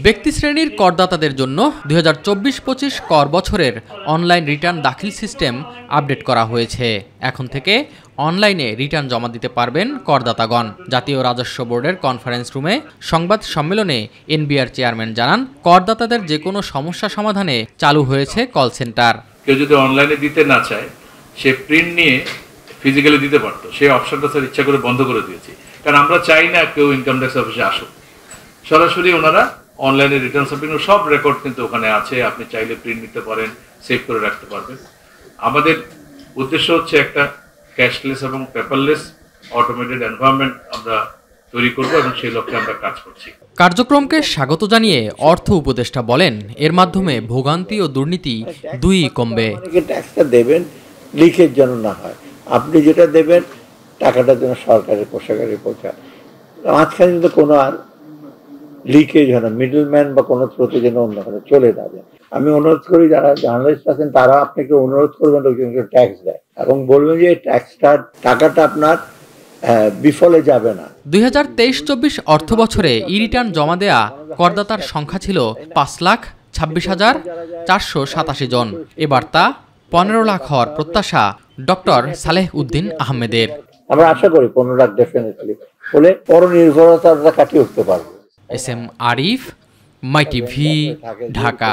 ব্যক্তি শ্রেণীর করদাতাদের জন্য 2024-25 কর বছরের অনলাইন রিটার্ন দাখিল সিস্টেম আপডেট করা হয়েছে। এখন থেকে অনলাইনে রিটার্ন জমা দিতে পারবেন করদাতাগণ। জাতীয় রাজস্ব বোর্ডের কনফারেন্স রুমে সংবাদ সম্মেলনে এনবিআর চেয়ারম্যান জানান, করদাতাদের যে কোনো সমস্যা সমাধানে চালু হয়েছে কল সেন্টার। কেউ যদি অনলাইনে দিতে না চায়, সে প্রিন্ট নিয়ে ফিজিক্যালি দিতে পারতো। সেই অপশনটা স্যার ইচ্ছা করে বন্ধ করে দিয়েছি, কারণ আমরা চাই না কেউ ইনকাম ট্যাক্স অফিসে আসুক। সরাসরি ওনারা অনলাইনে রিটার্ন সাবমিট সব রেকর্ড কিন্তু ওখানে আছে, আপনি চাইলে প্রিন্ট নিতে পারেন, সেভ করে রাখতে পারবেন। আমাদের উদ্দেশ্য হচ্ছে একটা ক্যাশলেস এবং পেপারলেস অটোমেটেড এনভায়রনমেন্ট আমরা তৈরি করব এবং সেই লক্ষ্যে আমরা কাজ করছি। কার্যক্রমকে স্বাগত জানিয়ে অর্থ উপদেষ্টা বলেন, এর মাধ্যমে ভোগান্তি ও দুর্নীতি দুইই কমবে। ট্যাক্সটা দেবেন লিকের জন্য না হয়, আপনি যেটা দেবেন টাকাটা যেন সরকারের কোষাগারে পৌঁছায়। মাঝখানে কিন্তু কোনো আর লিকেজ হয় না, মিডলম্যান বা কোনো স্রোতে যেন অন্যখানে চলে যাবে। আমি অনুরোধ করি যারা জার্নালিস্ট আছেন তারা আপনাকে অনুরোধ করবেন লোকজনকে ট্যাক্স দেয় এবং বলবেন যে ট্যাক্সটার টাকাটা আপনার বিফলে যাবে না। 2023-24 অর্থ বছরে ই রিটার্ন জমা দেয়া করদাতার সংখ্যা ছিল 5,26,487 জন। এবার তা 15 লাখ হওয়ার প্রত্যাশা ডক্টর সালেহ উদ্দিন আহমেদের। আমরা আশা করি 15 লাখ ডেফিনেটলি হলে পরনির্ভরতা কাটিয়ে উঠতে পারবো। এস এম আরিফ, মাই টিভি, ঢাকা।